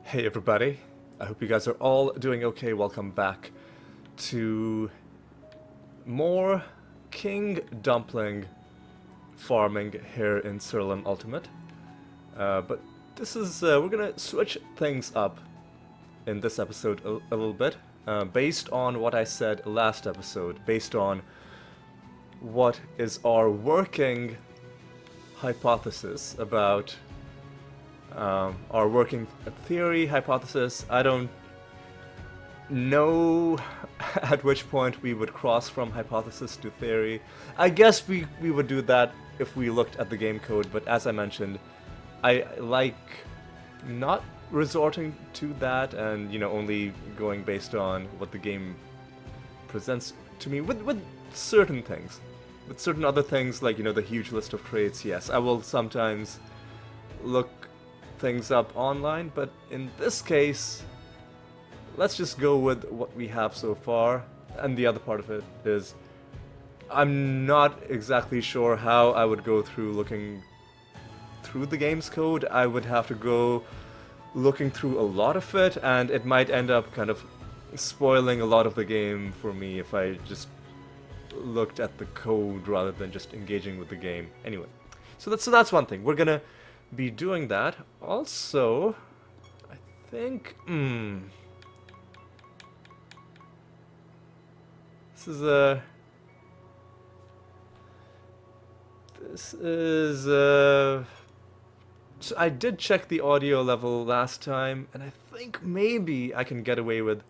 Hey everybody, I hope you guys are all doing okay. Welcome back to more King Dumpling farming here in Siralim Ultimate. But this is, we're gonna switch things up in this episode a little bit, based on what I said last episode, based on what is our working hypothesis about our working theory hypothesis. I don't know at which point we would cross from hypothesis to theory. I guess we would do that if we looked at the game code, but as I mentioned, I like not resorting to that and, you know, only going based on what the game presents to me with certain things. With certain other things, like, you know, the huge list of traits, yes, I will sometimes look things up online, but in this case, let's just go with what we have so far. And the other part of it is, I'm not exactly sure how I would go through looking through the game's code. I would have to go looking through a lot of it, and it might end up kind of spoiling a lot of the game for me if I just looked at the code rather than just engaging with the game. Anyway, so that's one thing. We're gonna be doing that. Also, I think this is so I did check the audio level last time, and I think maybe I can get away with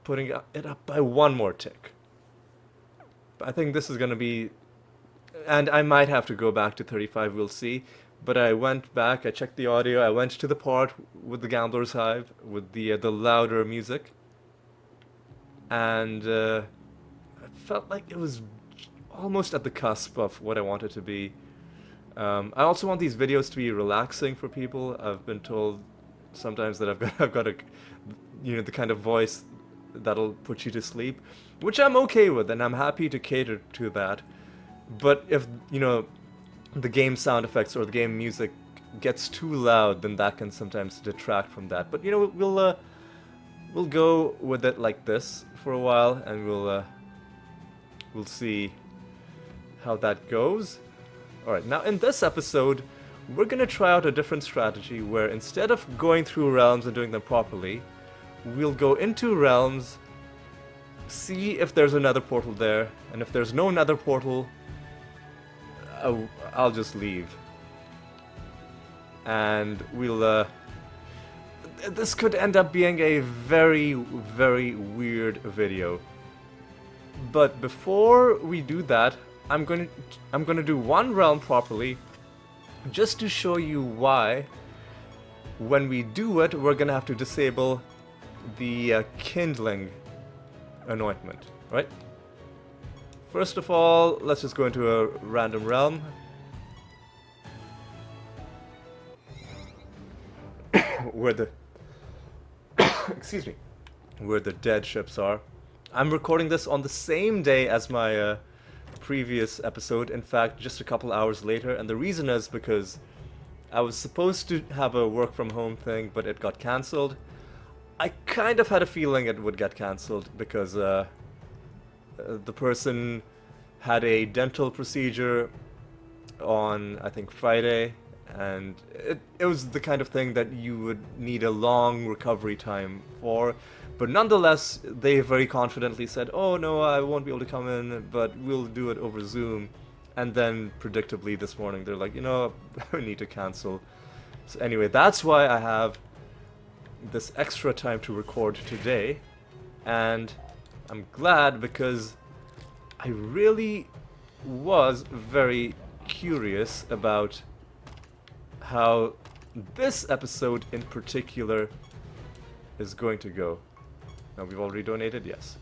putting it up by one more tick. But I think this is gonna be, and I might have to go back to 35, we'll see. But I went back, I checked the audio, I went to the part with the Gambler's Hive, with the louder music. And I felt like it was almost at the cusp of what I want it to be. I also want these videos to be relaxing for people. I've been told sometimes that I've got a, you know, the kind of voice that'll put you to sleep, which I'm okay with, and I'm happy to cater to that. But if, you know, the game sound effects or the game music gets too loud, then that can sometimes detract from that. But, you know, we'll go with it like this for a while, and we'll see how that goes. All right, now in this episode, we're gonna try out a different strategy where instead of going through realms and doing them properly, we'll go into realms, see if there's another portal there, and if there's no nether portal, I'll just leave. And we'll, this could end up being a very, very weird video. But before we do that, I'm gonna do one realm properly, just to show you why, when we do it, we're gonna have to disable the kindling anointment, right? First of all, let's just go into a random realm. Where the excuse me, where the dead ships are. I'm recording this on the same day as my previous episode, in fact just a couple hours later, and the reason is because I was supposed to have a work from home thing, but it got cancelled. I kind of had a feeling it would get cancelled because the person had a dental procedure on, I think, Friday, and it was the kind of thing that you would need a long recovery time for. But nonetheless, they very confidently said, oh no, I won't be able to come in, but we'll do it over Zoom. And then, predictably, this morning, they're like, you know, we need to cancel. So anyway, that's why I have this extra time to record today, and I'm glad because I really was very curious about how this episode in particular is going to go. Now, we've already donated, yes.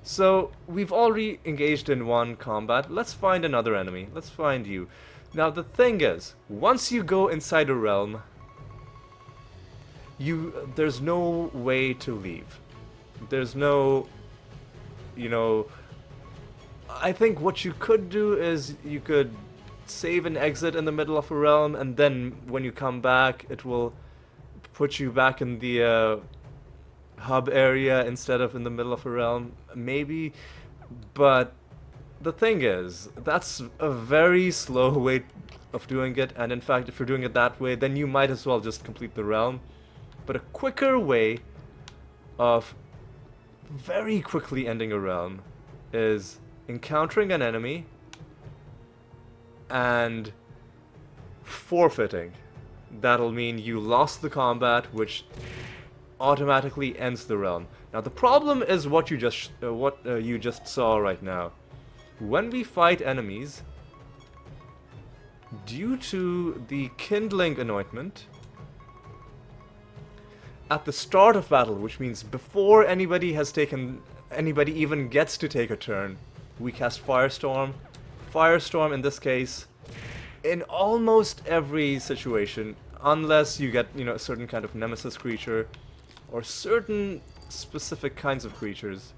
So, we've already engaged in one combat. Let's find another enemy. Let's find you. Now, the thing is, once you go inside a realm, there's no way to leave. There's no, you know, I think what you could do is you could save and exit in the middle of a realm, and then when you come back, it will put you back in the hub area instead of in the middle of a realm, maybe, but the thing is, that's a very slow way of doing it, and in fact, if you're doing it that way, then you might as well just complete the realm. But a quicker way of very quickly ending a realm is encountering an enemy and forfeiting. That'll mean you lost the combat, which automatically ends the realm. Now the problem is what you just saw right now. When we fight enemies, due to the kindling anointment, at the start of battle, which means before anybody even gets to take a turn, we cast Firestorm. Firestorm in this case, in almost every situation, unless you get, a certain kind of nemesis creature, or certain specific kinds of creatures.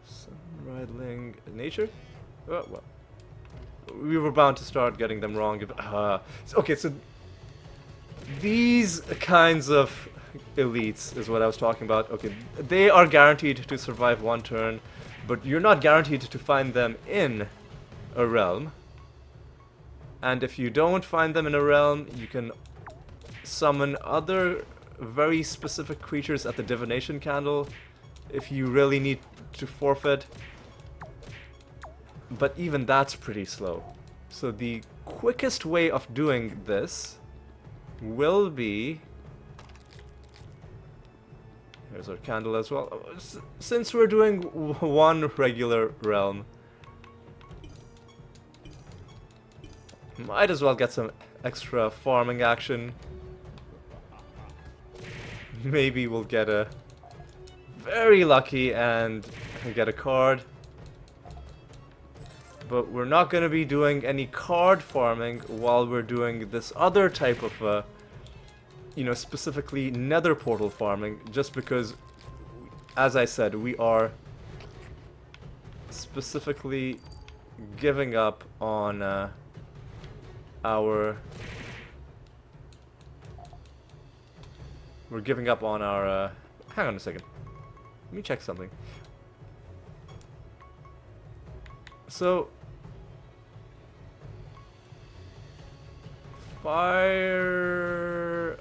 Sunridling nature? Well, we were bound to start getting them wrong. Okay, so these kinds of elites is what I was talking about. Okay, they are guaranteed to survive one turn, but you're not guaranteed to find them in a realm. And if you don't find them in a realm, you can summon other very specific creatures at the divination candle if you really need to forfeit. But even that's pretty slow. So the quickest way of doing this will be... Here's our candle as well. Since we're doing one regular realm, might as well get some extra farming action. Maybe we'll get a very lucky and get a card. But we're not going to be doing any card farming while we're doing this other type of, specifically Nether Portal farming, just because, as I said, we are specifically giving up on our hang on a second. Let me check something. So, Firestorm.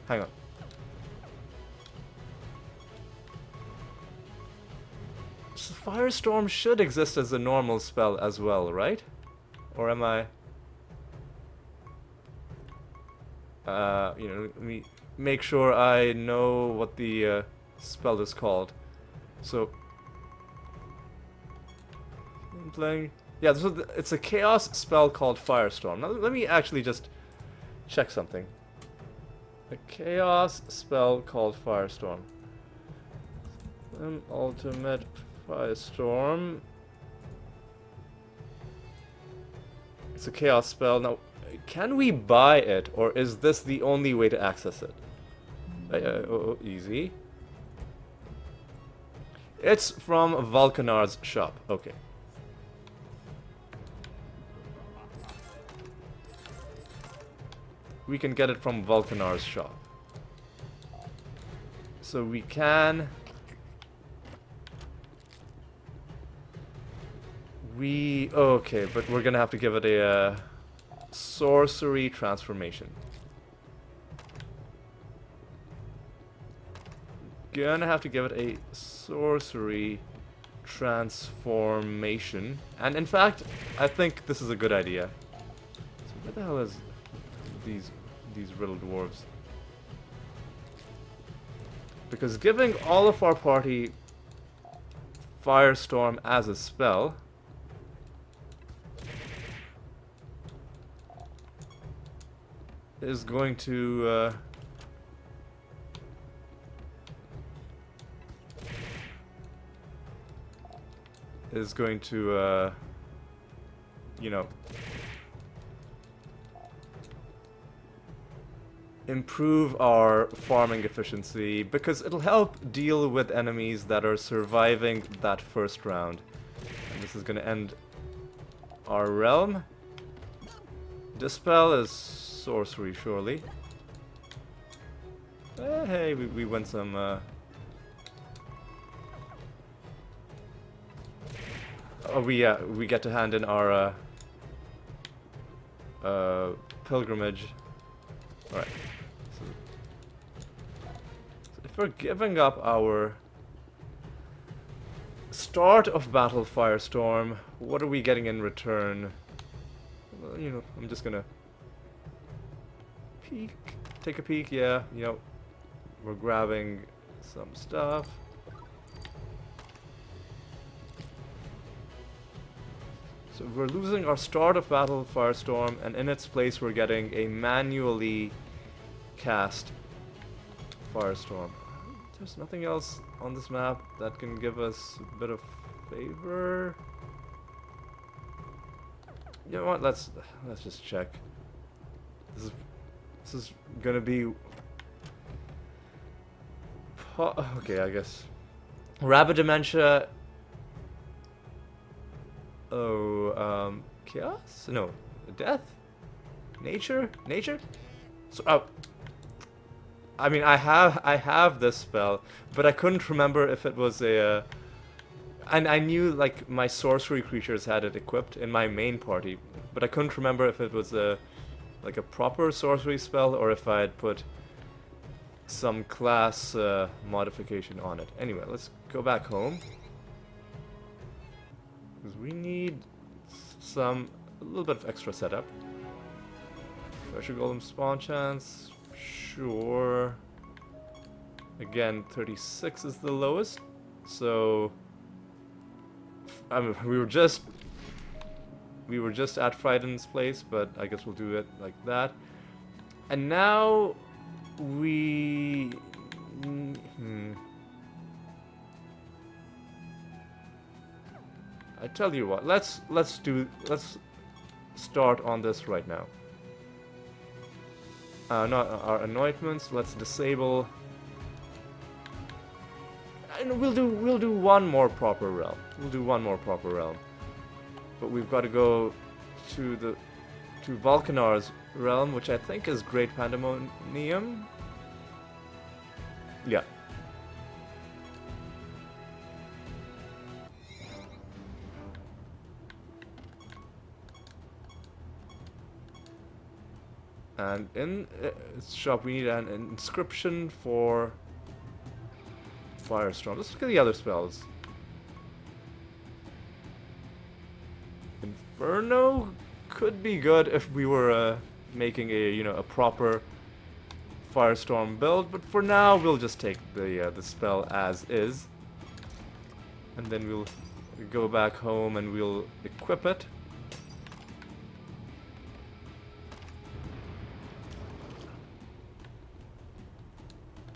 Hang on. So Firestorm should exist as a normal spell as well, right? Or am I... let me make sure I know what the spell is called. So... I'm playing... Yeah, so it's a chaos spell called Firestorm. Now let me actually just check something. A chaos spell called Firestorm. Ultimate Firestorm. It's a chaos spell. Now, can we buy it, or is this the only way to access it? Easy. It's from Vulcanar's shop. Okay. We can get it from Vulcanar's shop. So we can... Okay, but we're gonna have to give it a sorcery transformation. Gonna have to give it a sorcery transformation. And in fact, I think this is a good idea. So where the hell is these riddle dwarves? Because giving all of our party Firestorm as a spell is going to improve our farming efficiency, because it'll help deal with enemies that are surviving that first round. And this is going to end our realm. Dispel is sorcery, surely. Hey, we win some... Oh, we get to hand in our pilgrimage. Alright. So if we're giving up our start of battle firestorm, what are we getting in return? Well, you know, I'm just gonna peek, take a peek. Yeah, you know, we're grabbing some stuff. So we're losing our start of battle firestorm, and in its place we're getting a manually cast firestorm. There's nothing else on this map that can give us a bit of favor. You know what? Let's just check. This is gonna be okay, I guess. Rabbit dementia. Oh, chaos? No, death? Nature? Nature? So, oh. I mean, I have this spell, but I couldn't remember if it was a, and I knew, like, my sorcery creatures had it equipped in my main party, but I couldn't remember if it was like a proper sorcery spell, or if I had put some class modification on it. Anyway, let's go back home. Because we need a little bit of extra setup. Treasure golem spawn chance, sure. Again, 36 is the lowest, so I mean, we were just at Friden's place, but I guess we'll do it like that. And now we I tell you what, let's start on this right now. Not our anointments. Let's disable, and we'll do one more proper realm. We'll do one more proper realm, but we've got to go to Vulcanar's realm, which I think is Great Pandemonium. Yeah. And in its shop, we need an inscription for Firestorm. Let's look at the other spells. Inferno could be good if we were making a proper Firestorm build, but for now we'll just take the spell as is, and then we'll go back home and we'll equip it.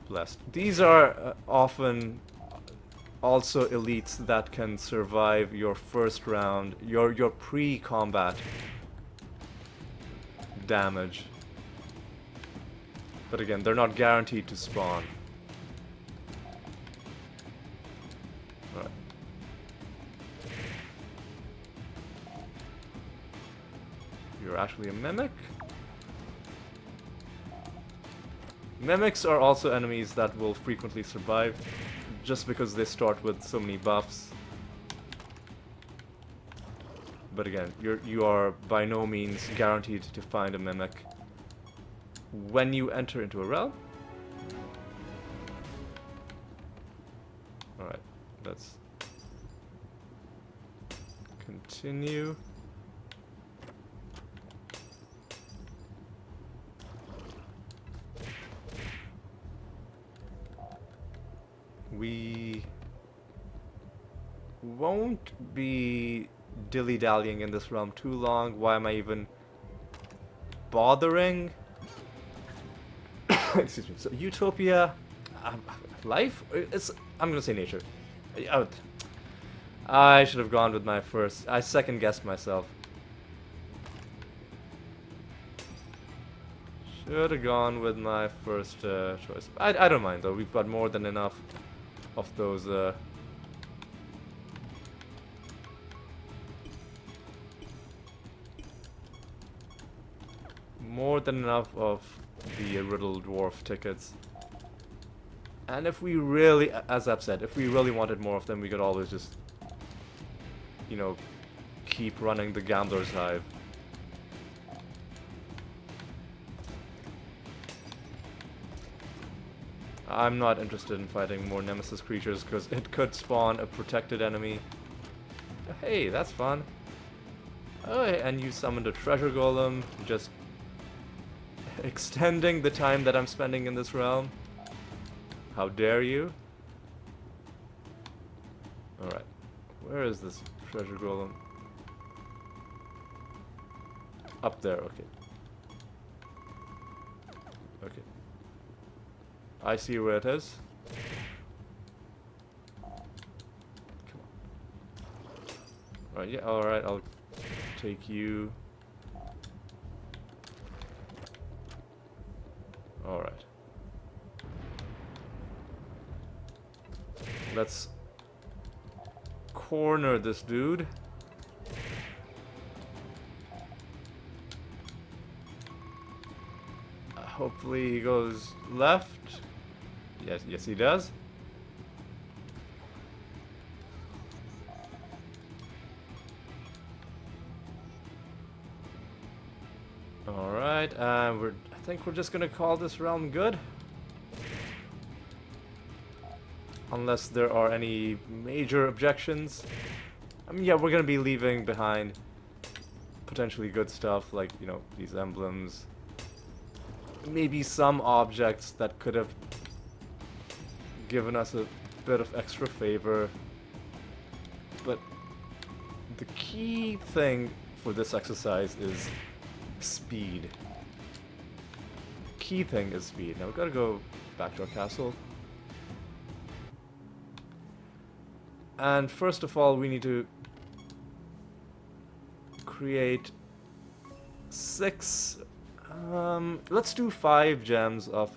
Blessed. These are often also elites that can survive your first round, your pre-combat damage. But again, they're not guaranteed to spawn. Alright. You're actually a mimic? Mimics are also enemies that will frequently survive, just because they start with so many buffs. But again, you are by no means guaranteed to find a mimic when you enter into a realm. Alright, let's continue. We won't be dilly-dallying in this realm too long. Why am I even bothering? Excuse me. So Utopia, life? I'm gonna say nature. I should have gone with my first. I second-guessed myself. Should have gone with my first choice. I don't mind though. We've got more than enough of those more than enough of the riddle dwarf tickets. And if we really, as I've said, if we really wanted more of them, we could always just, you know, keep running the Gambler's Hive. I'm not interested in fighting more Nemesis creatures because it could spawn a protected enemy. Hey, that's fun. Oh, and you summoned a treasure golem, just extending the time that I'm spending in this realm. How dare you? Alright, where is this treasure golem? Up there, okay. Okay. I see where it is. Come on. Right, yeah, alright, I'll take you. Alright. Let's corner this dude. Hopefully he goes left. Yes he does. Alright, I think we're just gonna call this realm good. Unless there are any major objections. I mean, yeah, we're gonna be leaving behind potentially good stuff, like, you know, these emblems. Maybe some objects that could have given us a bit of extra favor. But the key thing for this exercise is speed. The key thing is speed. Now we've got to go back to our castle. And first of all, we need to create 6... let's do 5 gems of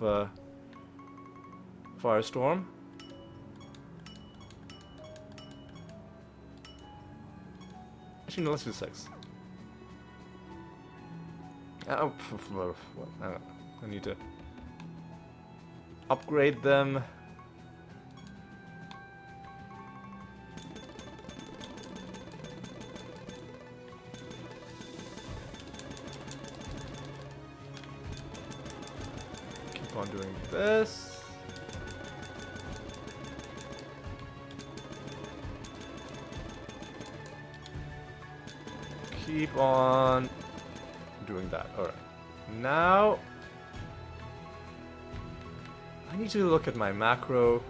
Firestorm. Actually, no, let's do 6. Oh, I need to upgrade them. Keep on doing this. Keep on doing that. Alright. Now I need to look at my macro.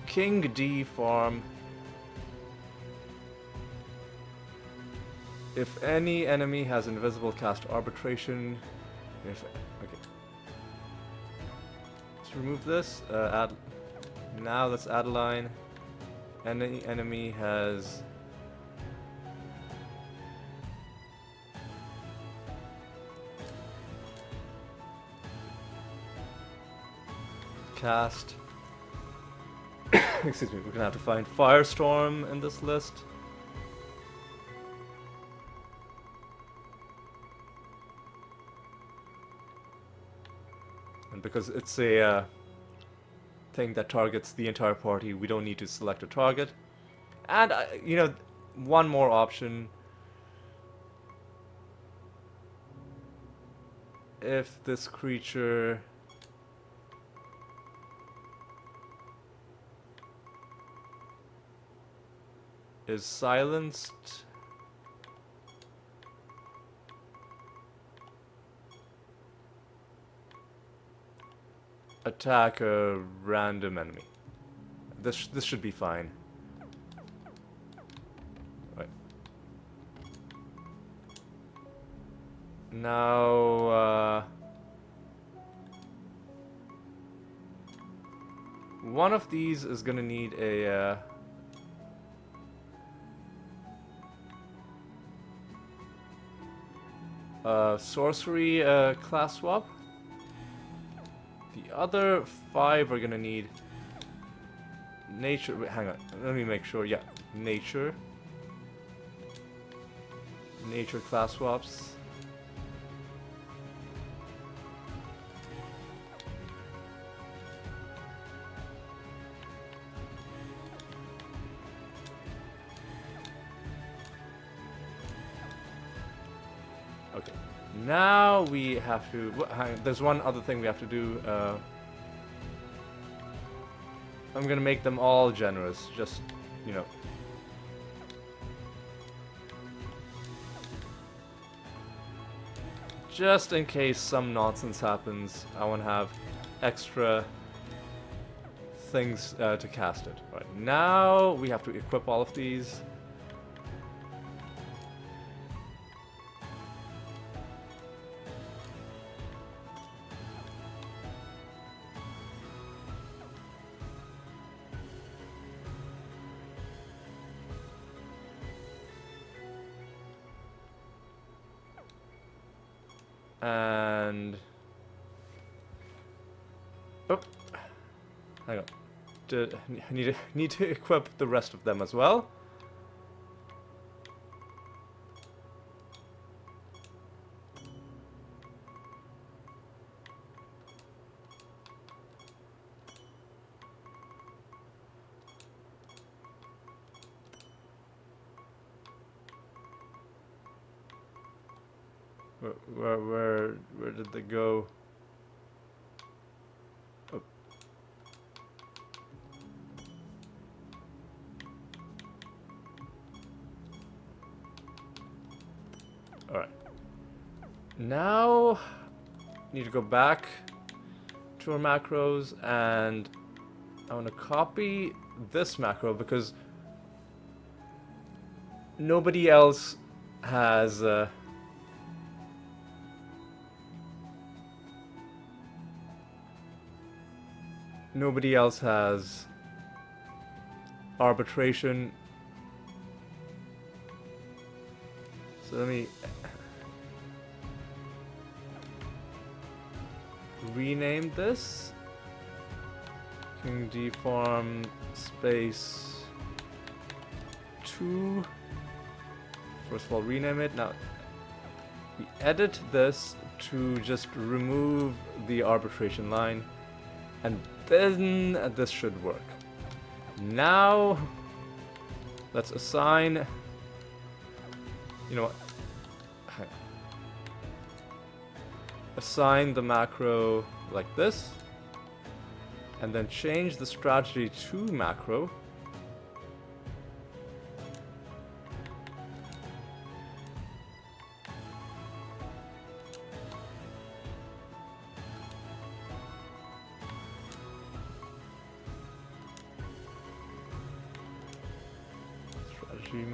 King D farm. If any enemy has invisible, cast arbitration. If okay. Let's remove this. Add. Now let's add a line. Any enemy has cast. Excuse me, we're gonna have to find Firestorm in this list. And because it's a thing that targets the entire party, we don't need to select a target. And, you know, one more option. If this creature is silenced, attack a random enemy. This should be fine. Right. Now one of these is gonna need a sorcery class swap. The other 5 are gonna need nature. Wait, hang on, let me make sure. Yeah, nature class swaps. Now we have to... There's one other thing we have to do. I'm gonna make them all generous, just, you know. Just in case some nonsense happens, I want to have extra things to cast it. Right, now we have to equip all of these. And oh, hang on. I need to equip the rest of them as well. Where did they go? Oh. All right. Now need to go back to our macros, and I want to copy this macro because nobody else has arbitration. So let me rename this. King D farm space 2. First of all, rename it. Now we edit this to just remove the arbitration line, and then this should work. Now let's assign, you know what, assign the macro like this, and then change the strategy to macro.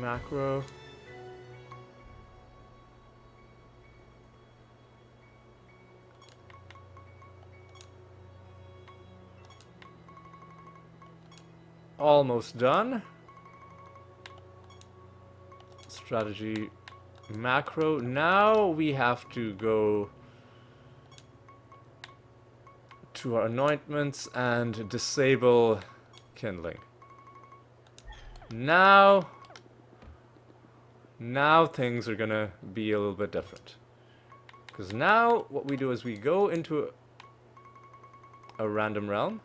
Macro. Almost done. Strategy macro. Now we have to go to our anointments and disable kindling. Now things are gonna be a little bit different. Because now what we do is we go into a random realm.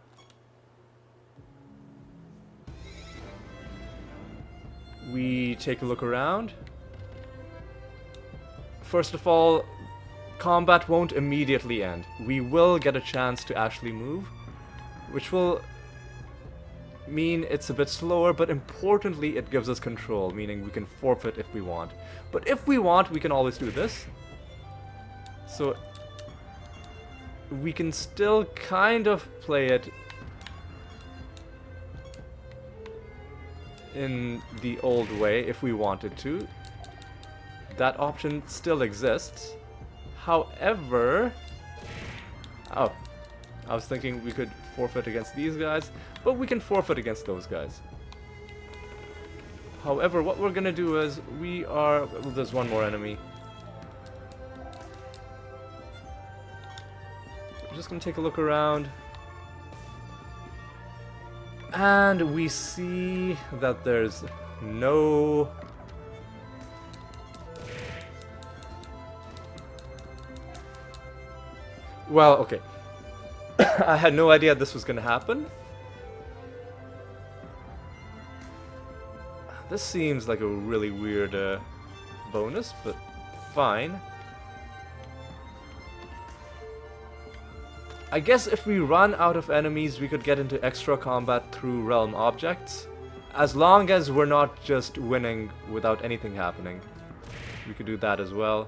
We take a look around. First of all, combat won't immediately end. We will get a chance to actually move, which will mean it's a bit slower, but importantly it gives us control, meaning we can forfeit if we want. But if we want, we can always do this. So we can still kind of play it in the old way if we wanted to. That option still exists. However, oh, I was thinking we could forfeit against these guys, but we can forfeit against those guys. However, what we're gonna do is well, there's one more enemy. We're just gonna take a look around. And we see that there's no... Well, okay. I had no idea this was gonna happen. This seems like a really weird bonus, but fine. I guess if we run out of enemies, we could get into extra combat through realm objects. As long as we're not just winning without anything happening. We could do that as well.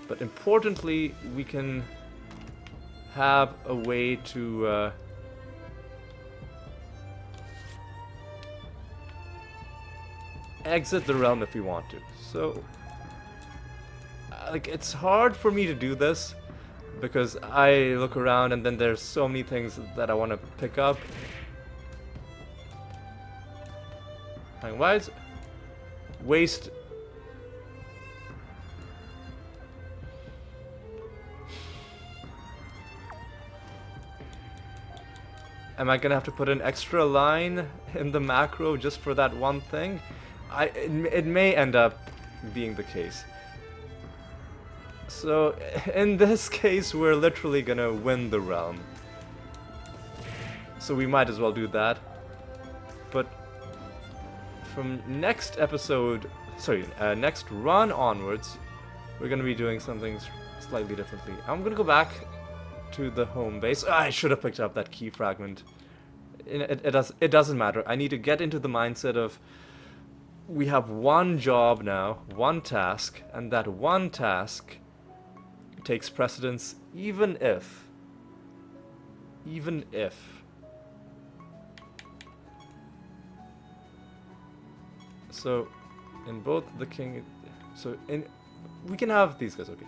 But importantly, we can have a way to exit the realm if we want to. So, like, it's hard for me to do this because I look around and then there's so many things that I want to pick up. Like, why is waste? Am I gonna have to put an extra line in the macro just for that one thing? It may end up being the case. So, in this case, we're literally gonna win the realm. So we might as well do that. But from next episode, next run onwards, we're gonna be doing something slightly differently. I'm gonna go back to the home base. I should have picked up that key fragment. It doesn't matter. I need to get into the mindset of we have one job now, one task, and that one task takes precedence even if so in both the king, so in we can have these guys, okay.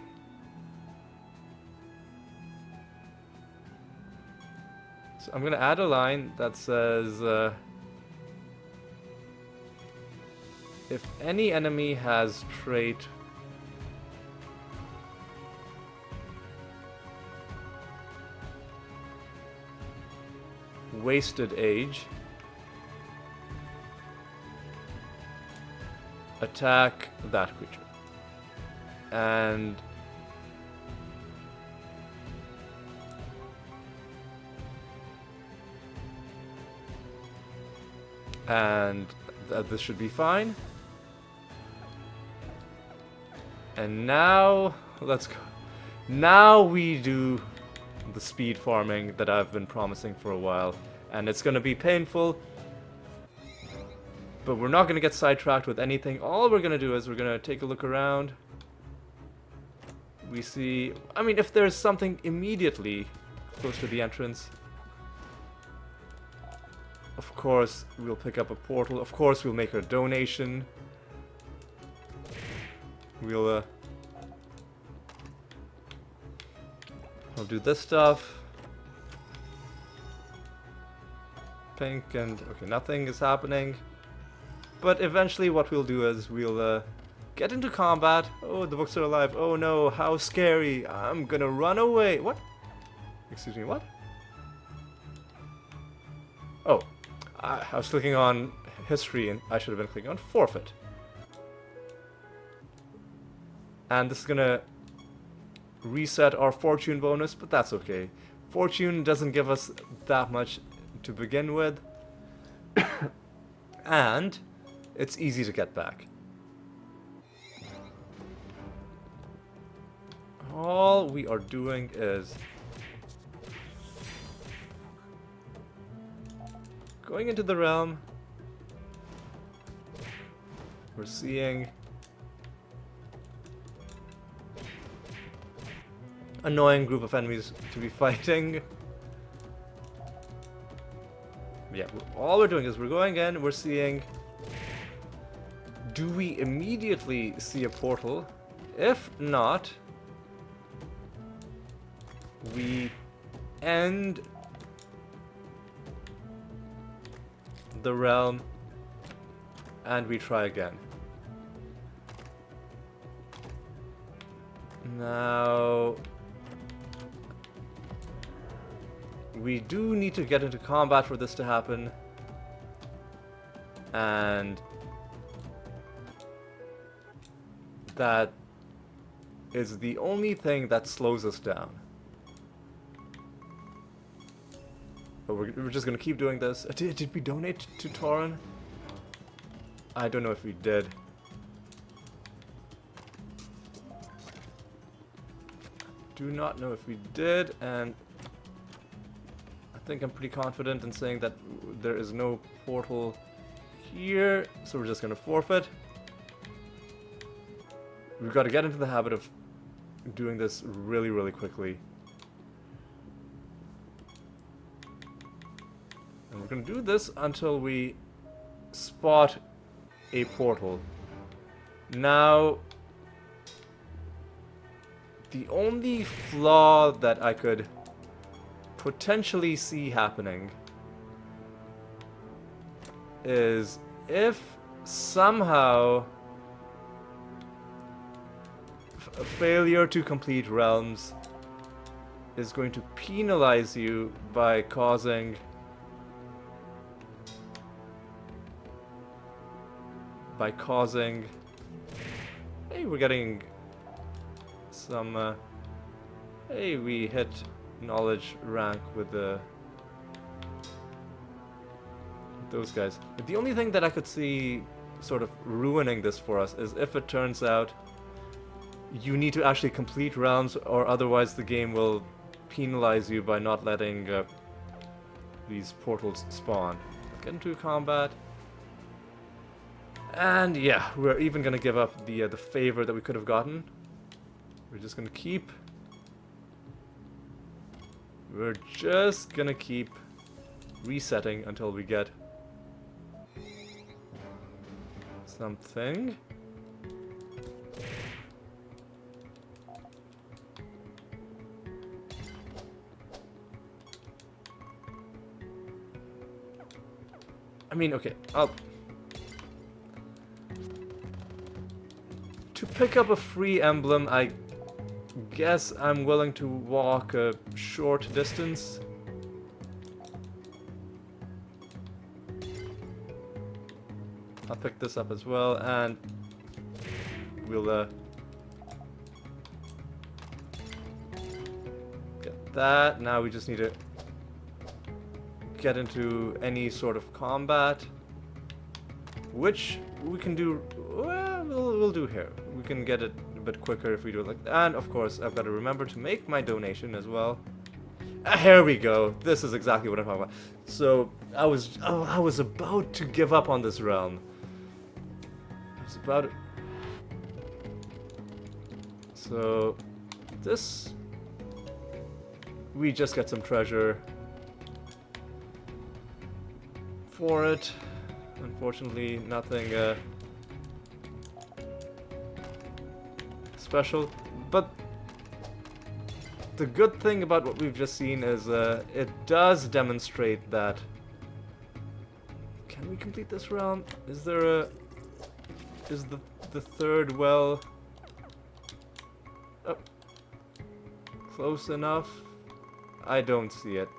So I'm gonna add a line that says if any enemy has trait wasted age, attack that creature. And this should be fine. And now, let's go. Now we do the speed farming that I've been promising for a while. And it's gonna be painful. But we're not gonna get sidetracked with anything. All we're gonna do is we're gonna take a look around. We see, I mean, if there's something immediately close to the entrance, of course, we'll pick up a portal. Of course, we'll make a donation. We'll do this stuff. Pink and... okay, nothing is happening. But eventually what we'll do is we'll get into combat. Oh, the books are alive. Oh no, how scary. I'm gonna run away. What? Excuse me, what? Oh. I was clicking on history and I should have been clicking on forfeit. And this is gonna reset our fortune bonus, but that's okay. Fortune doesn't give us that much to begin with. And it's easy to get back. All we are doing is going into the realm. We're seeing annoying group of enemies to be fighting. Yeah, all we're doing is we're going in, we're seeing... do we immediately see a portal? If not, we end the realm and we try again. Now, we do need to get into combat for this to happen, and that is the only thing that slows us down. But we're just gonna keep doing this. Did we donate to Tauren? I don't know if we did. do not know if we did, and I think I'm pretty confident in saying that there is no portal here, so we're just gonna forfeit. We've got to get into the habit of doing this really, really quickly. And we're gonna do this until we spot a portal. Now, the only flaw that I could potentially see happening is if somehow a failure to complete realms is going to penalize you by causing hey, we're getting some hey, we hit knowledge rank with those guys. But the only thing that I could see sort of ruining this for us is if it turns out you need to actually complete realms, or otherwise the game will penalize you by not letting these portals spawn. Let's get into combat. And yeah, we're even gonna give up the favor that we could have gotten. We're just gonna keep resetting until we get something. I mean, okay, to pick up a free emblem, I guess I'm willing to walk a short distance. I'll pick this up as well, and we'll get that. Now we just need to get into any sort of combat, which we can do. Well, we'll do here. We can get it a bit quicker if we do it like that. And of course, I've got to remember to make my donation as well. Here we go. This is exactly what I'm talking about. So I was about to give up on this realm. I was about to... So this, we just get some treasure for it. Unfortunately, nothing special, but the good thing about what we've just seen is it does demonstrate that. Can we complete this realm? Is there is the third well close enough? I don't see it.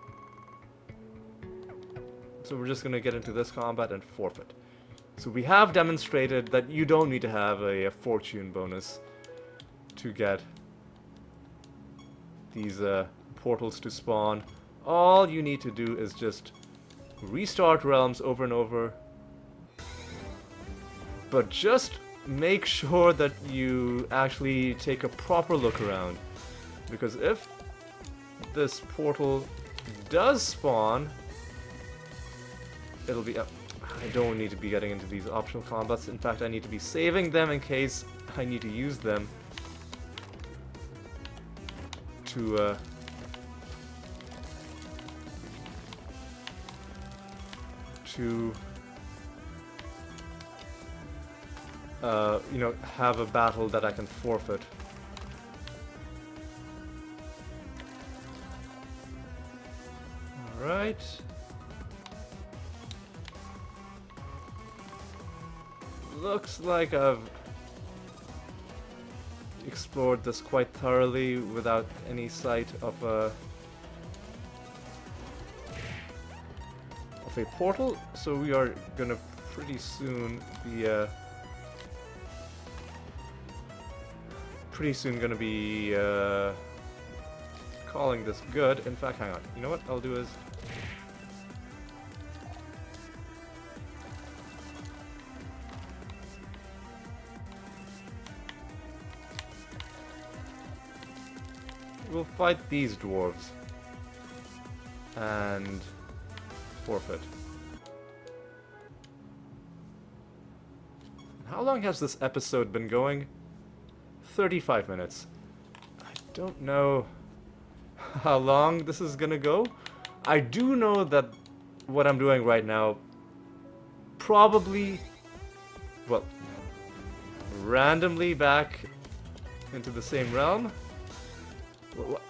So we're just gonna get into this combat and forfeit. So we have demonstrated that you don't need to have a fortune bonus to get these portals to spawn. All you need to do is just restart realms over and over. But just make sure that you actually take a proper look around. Because if this portal does spawn, it'll be... I don't need to be getting into these optional combats. In fact, I need to be saving them in case I need to use them to you know, have a battle that I can forfeit. All right. Looks like I've explored this quite thoroughly without any sight of a portal, so we are gonna pretty soon be calling this good. In fact, hang on. You know what I'll do is we'll fight these dwarves. And forfeit. How long has this episode been going? 35 minutes. I don't know how long this is gonna go. I do know that what I'm doing right now probably, well, randomly back into the same realm.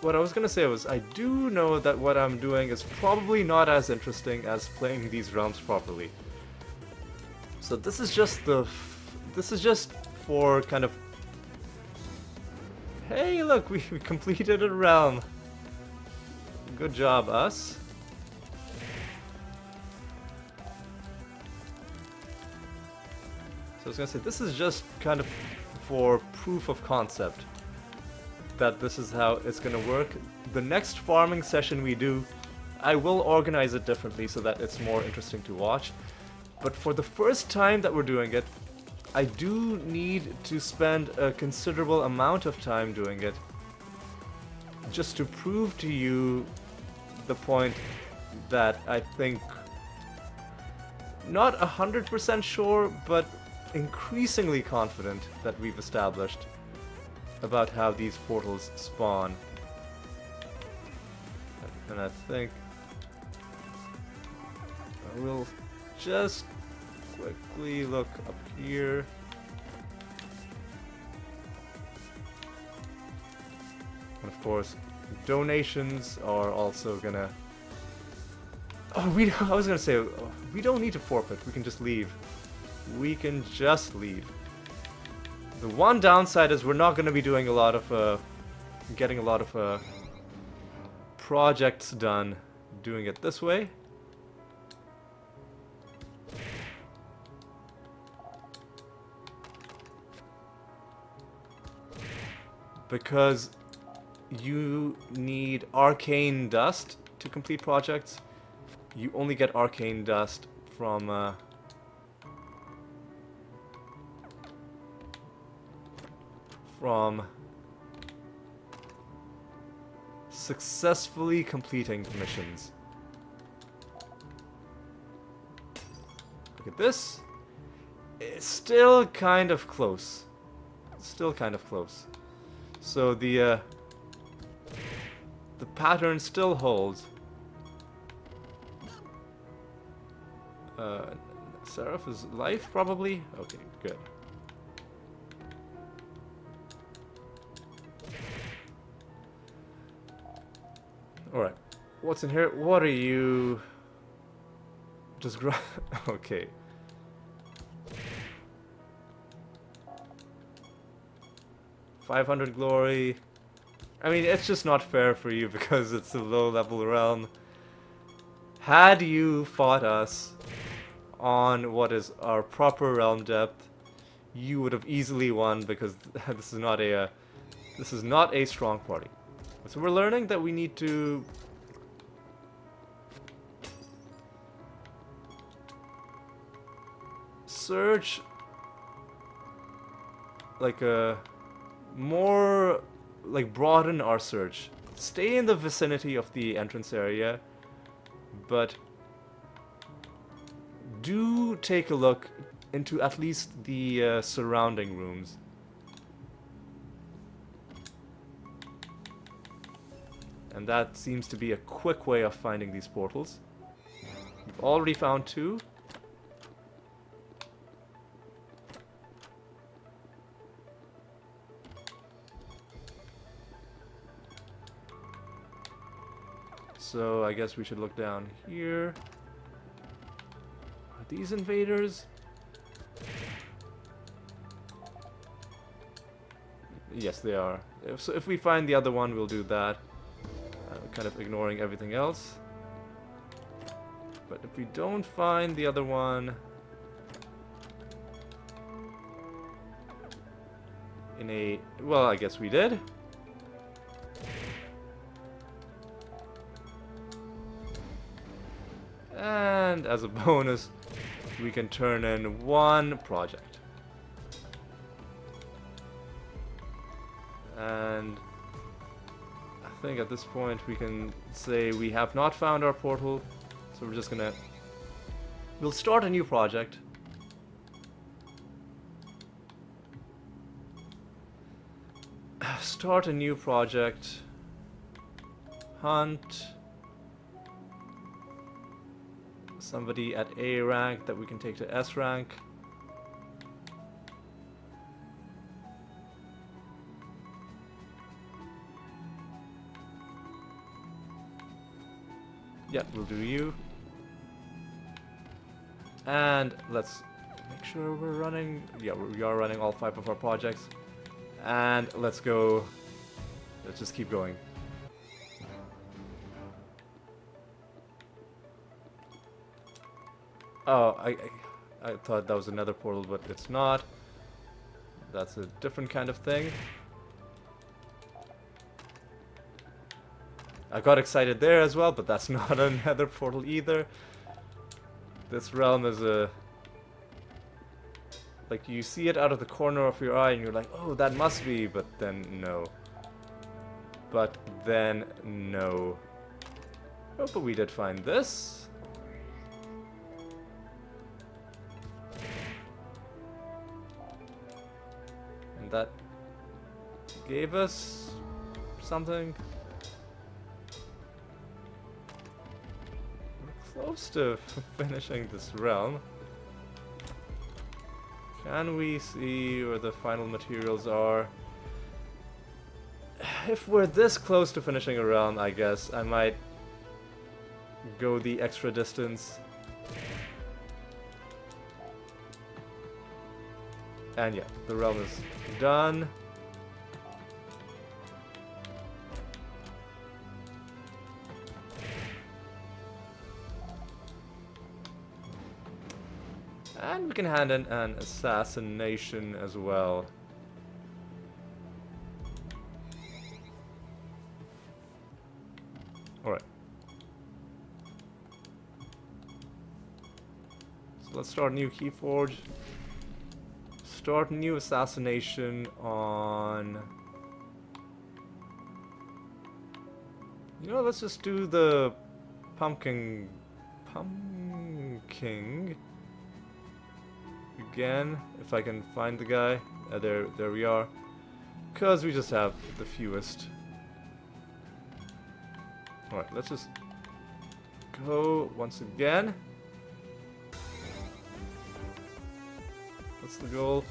What I was gonna say was, I do know that what I'm doing is probably not as interesting as playing these realms properly. So this is just for kind of, hey look, we completed a realm. Good job, us. So I was gonna say, this is just kind of for proof of concept that this is how it's gonna work. The next farming session we do, I will organize it differently so that it's more interesting to watch. But for the first time that we're doing it, I do need to spend a considerable amount of time doing it, just to prove to you the point that I think, not 100% sure, but increasingly confident that we've established about how these portals spawn. And I think I will just quickly look up here. And of course, donations are also gonna... Oh, I was gonna say, we don't need to forfeit, we can just leave. We can just leave. The one downside is we're not gonna be doing a lot of, getting a lot of, projects done doing it this way. Because you need arcane dust to complete projects. You only get arcane dust from successfully completing missions. Look at this. It's still kind of close. Still kind of close. So the pattern still holds. Seraph is life, probably? Okay, good. Alright. What's in here? What are you... Just okay. $500 glory. I mean, it's just not fair for you because it's a low-level realm. Had you fought us on what is our proper realm depth, you would have easily won because this is not a strong party. So we're learning that we need to search like a more, like, broaden our search. Stay in the vicinity of the entrance area, but do take a look into at least the surrounding rooms. And that seems to be a quick way of finding these portals. We've already found 2. So I guess we should look down here. Are these invaders? Yes, they are. So if we find the other one, we'll do that. Kind of ignoring everything else. But if we don't find the other one in a... Well, I guess we did. And as a bonus, we can turn in 1 project. And I think at this point we can say we have not found our portal, so we're just gonna... We'll start a new project. Start a new project. Hunt. Somebody at A rank that we can take to S rank. Yeah, we'll do you. And let's make sure we're running... Yeah, we are running all 5 of our projects. And let's go... Let's just keep going. Oh, I thought that was another portal, but it's not. That's a different kind of thing. I got excited there as well, but that's not a Nether portal either. This realm is a... Like, you see it out of the corner of your eye and you're like, oh, that must be, but then no. But then no. Oh, but we did find this. And that gave us something. We're close to finishing this realm. Can we see where the final materials are? If we're this close to finishing a realm, I guess I might go the extra distance. And yeah, the realm is done. And we can hand in an assassination as well. Alright. So let's start a new keyforge. Start new assassination on... You know, let's just do the pumpkin again, if I can find the guy. There we are. Because we just have the fewest. Alright, let's just go once again. What's the goal?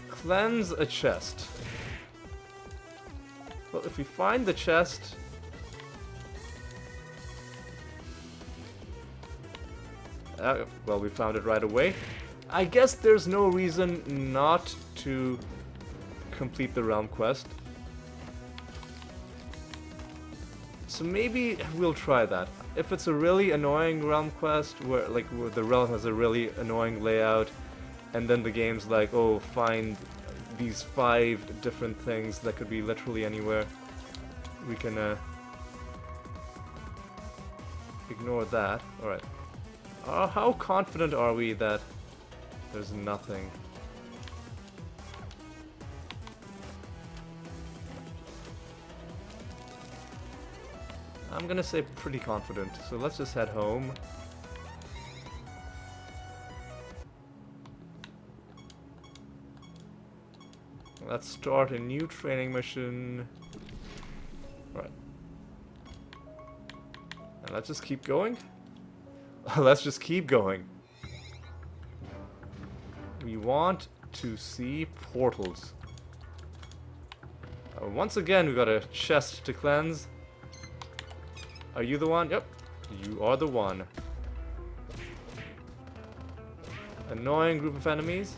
Cleanse a chest. Well, if we find the chest... well, we found it right away. I guess there's no reason not to complete the realm quest. So maybe we'll try that. If it's a really annoying realm quest, where the realm has a really annoying layout, and then the game's like, oh, find these 5 different things that could be literally anywhere, we can ignore that. Alright. How confident are we that there's nothing? I'm gonna say pretty confident, so let's just head home. Let's start a new training mission. Right. And let's just keep going. Let's just keep going. We want to see portals. Once again, we got a chest to cleanse. Are you the one? Yep, you are the one. Annoying group of enemies.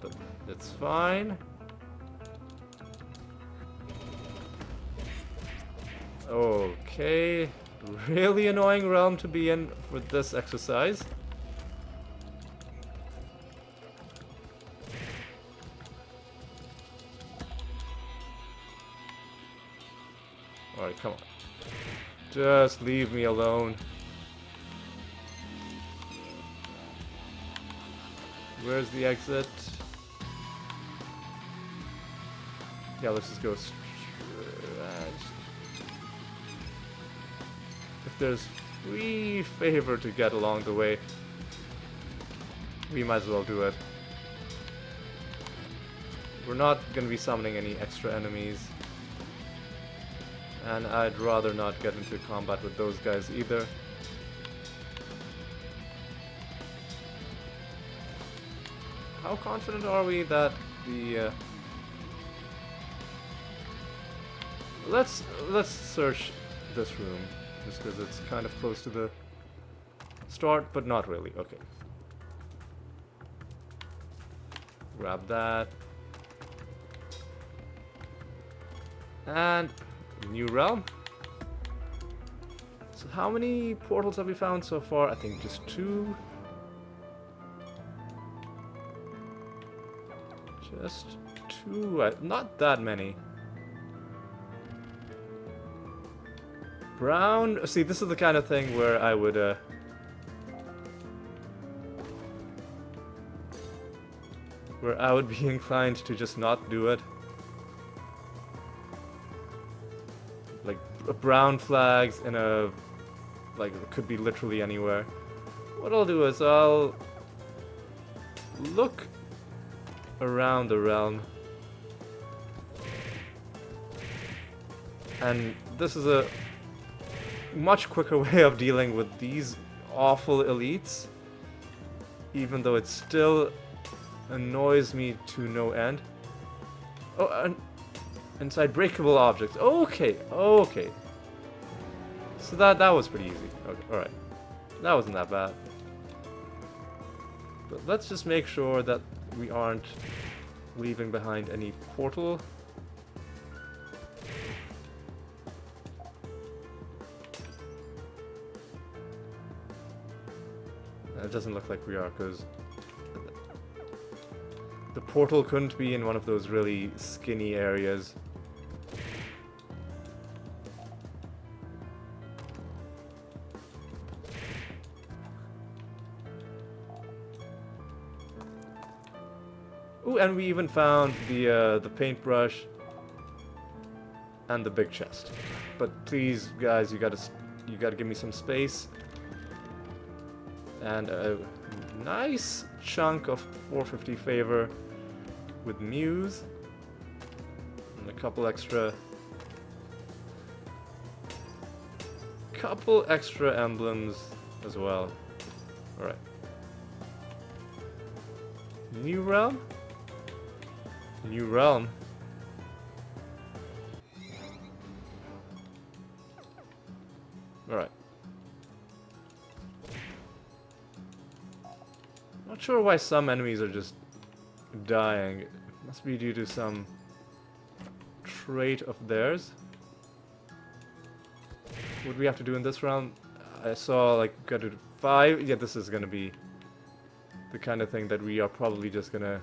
But it's fine. Okay, really annoying realm to be in for this exercise. Alright, come on. Just leave me alone. Where's the exit? Yeah, let's just go. If there's free favor to get along the way, we might as well do it. We're not going to be summoning any extra enemies. And I'd rather not get into combat with those guys either. How confident are we that the... Let's search this room, just because it's kind of close to the start, but not really. Okay. Grab that. And new realm. So how many portals have we found so far? I think just 2. Just 2, not that many. Brown, see, this is the kind of thing where I would, be inclined to just not do it. Like, brown flags in a, like, it could be literally anywhere. What I'll do is I'll look around the realm. And this is a much quicker way of dealing with these awful elites, even though it still annoys me to no end. Oh, and inside breakable objects. Okay, okay. So that was pretty easy. Okay, all right. That wasn't that bad. But let's just make sure that we aren't leaving behind any portal. It doesn't look like we are, because the portal couldn't be in one of those really skinny areas. Ooh, and we even found the paintbrush and the big chest. But please, guys, you gotta give me some space. And a nice chunk of 450 favor with Muse. And a couple extra emblems as well. Alright. New realm? New realm. Alright. Not sure why some enemies are just dying. It must be due to some trait of theirs. What do we have to do in this round? I saw like got to 5. Yeah, this is gonna be the kind of thing that we are probably just gonna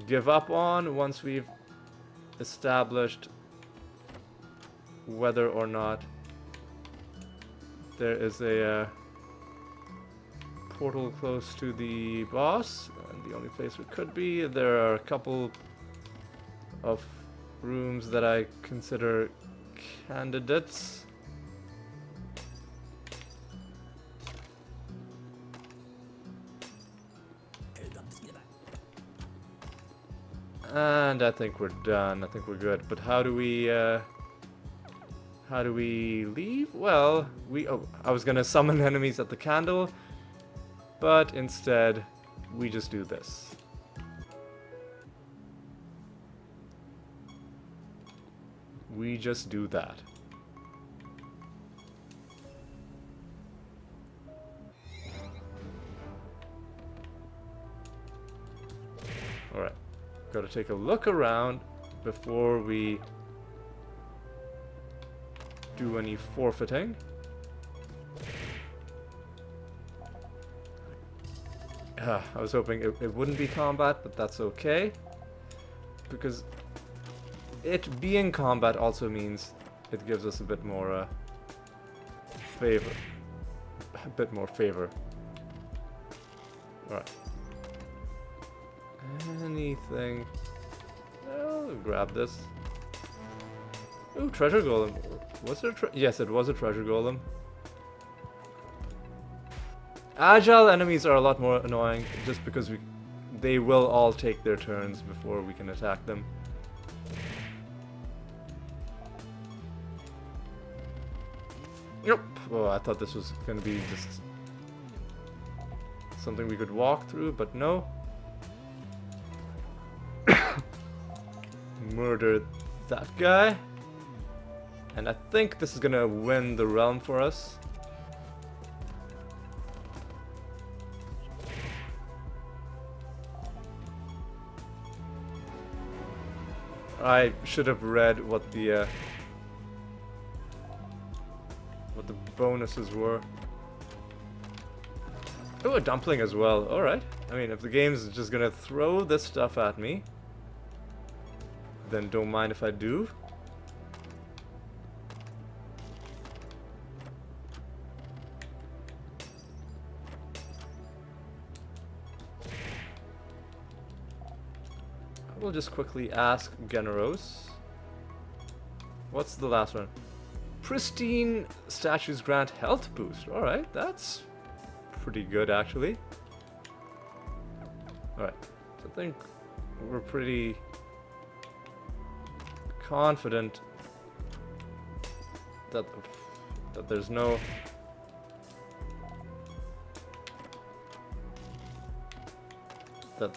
give up on once we've established whether or not there is a portal close to the boss. And the only place it could be, there are a couple of rooms that I consider candidates. And I think we're done. I think we're good. But how do we leave? Well, I was gonna summon enemies at the candle, but instead we just do this. We just do that. Alright. Gotta take a look around before we do any forfeiting. I was hoping it wouldn't be combat, but that's okay. Because it being combat also means it gives us a bit more favor. A bit more favor. Alright. Anything? Well, I'll grab this. Ooh, treasure golem. Was there yes, it was a treasure golem. Agile enemies are a lot more annoying just because they will all take their turns before we can attack them. Yep. Oh, I thought this was gonna be just something we could walk through, but no. Murder that guy. And I think this is gonna win the realm for us. I should have read what the bonuses were. Oh, a dumpling as well. Alright. I mean, if the game's just gonna throw this stuff at me, then don't mind if I do. We'll just quickly ask Generos. What's the last one? Pristine statues grant health boost. Alright, that's pretty good actually. Alright, so I think we're pretty confident that there's no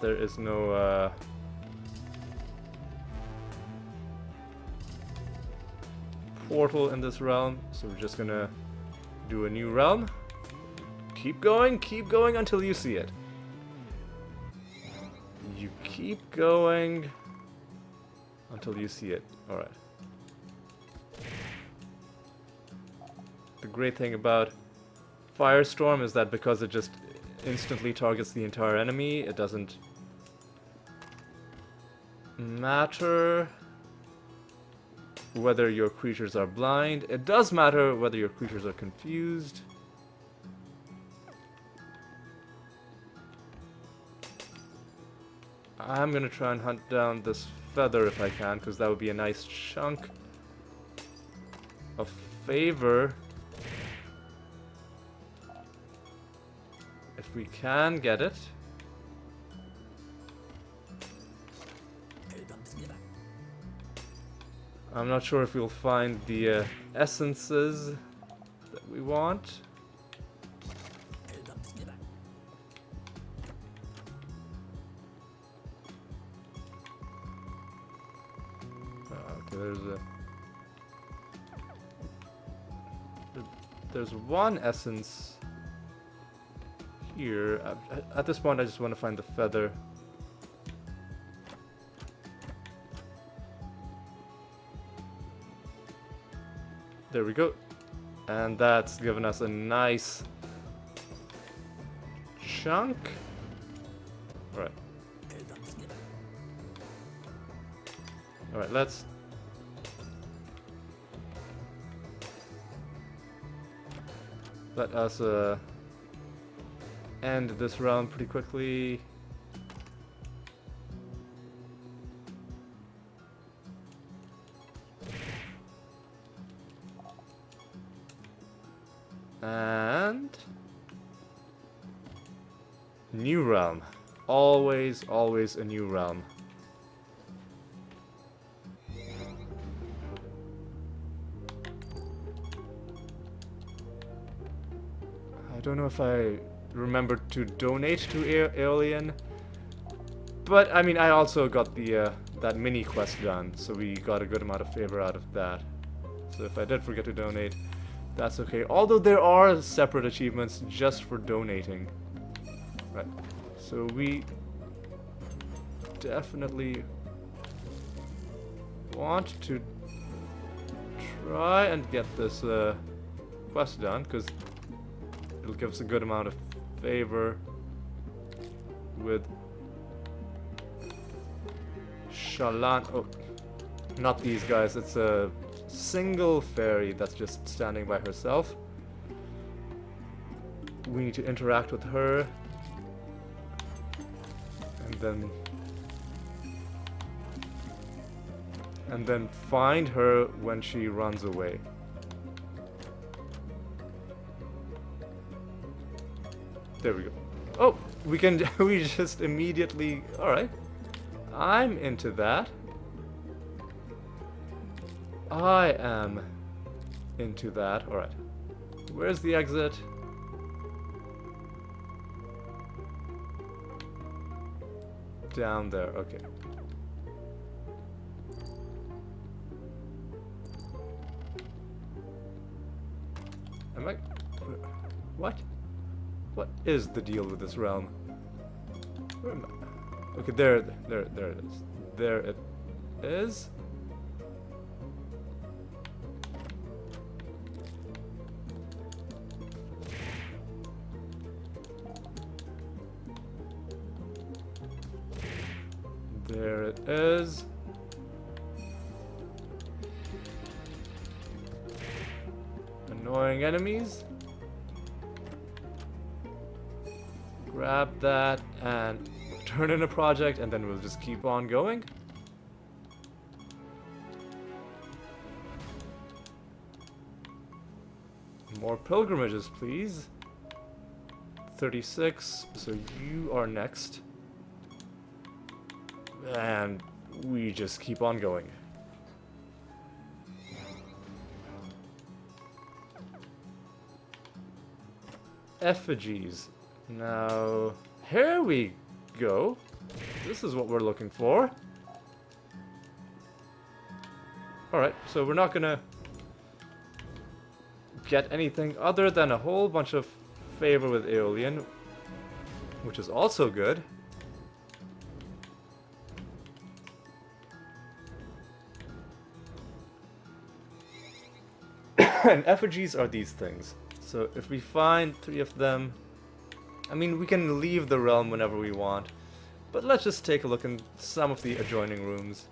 there is no portal in this realm, so we're just gonna do a new realm. Keep going until you see it. You keep going until you see it. Alright. The great thing about Firestorm is that because it just instantly targets the entire enemy, it doesn't matter whether your creatures are blind. It does matter whether your creatures are confused. I'm gonna try and hunt down this feather if I can, because that would be a nice chunk of favor. If we can get it. I'm not sure if we'll find the essences that we want. Okay, there's one essence here. At this point, I just want to find the feather. There we go. And that's given us a nice chunk. Alright. Alright, let's let us end this round pretty quickly. And new realm. Always, always a new realm. I don't know if I remembered to donate to Aeolian, but I mean I also got the that mini quest done, so we got a good amount of favor out of that. So if I did forget to donate, that's okay. Although there are separate achievements just for donating. Right. So we definitely want to try and get this quest done, because it'll give us a good amount of favor with Shalan. Oh, not these guys. It's a single fairy that's just standing by herself. We need to interact with her, and then and then find her when she runs away. There we go. Oh, we can we just immediately, all right. I'm into that. I am into that. All right. Where's the exit? Down there. Okay. Am I... What? What is the deal with this realm? Where am I? Okay, there it is. There it is. There it is. Annoying enemies. Grab that and turn in a project, and then we'll just keep on going. More pilgrimages, please. 36, so you are next. And we just keep on going. Effigies. Now, here we go. This is what we're looking for. Alright, so we're not gonna get anything other than a whole bunch of favor with Aeolian, which is also good. And effigies are these things. So if we find 3 of them, I mean, we can leave the realm whenever we want, but let's just take a look in some of the adjoining rooms.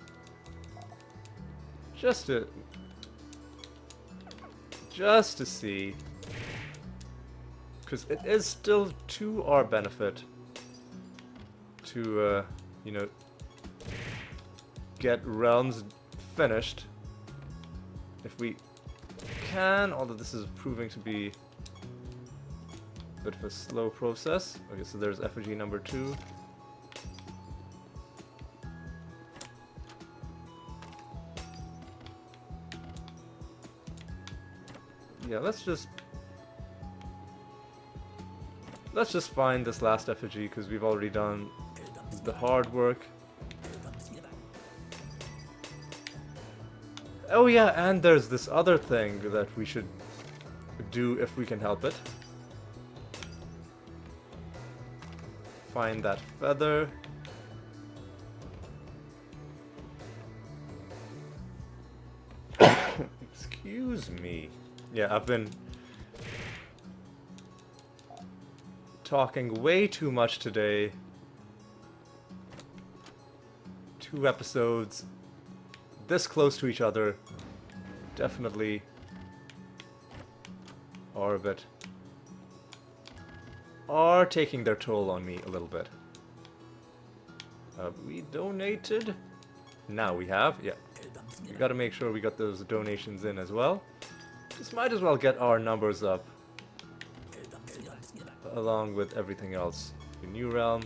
Just to see, because it is still to our benefit to, you know, get realms finished if we can, although this is proving to be a bit of a slow process. Okay, so there's effigy number 2. Yeah, let's just find this last effigy, because we've already done the hard work. Oh yeah, and there's this other thing that we should do if we can help it. Find that feather. Excuse me. Yeah, I've been talking way too much today. 2 episodes this close to each other definitely are taking their toll on me a little bit. We donated? Now we have, yeah. We gotta make sure we got those donations in as well. Just might as well get our numbers up along with everything else. A new realm.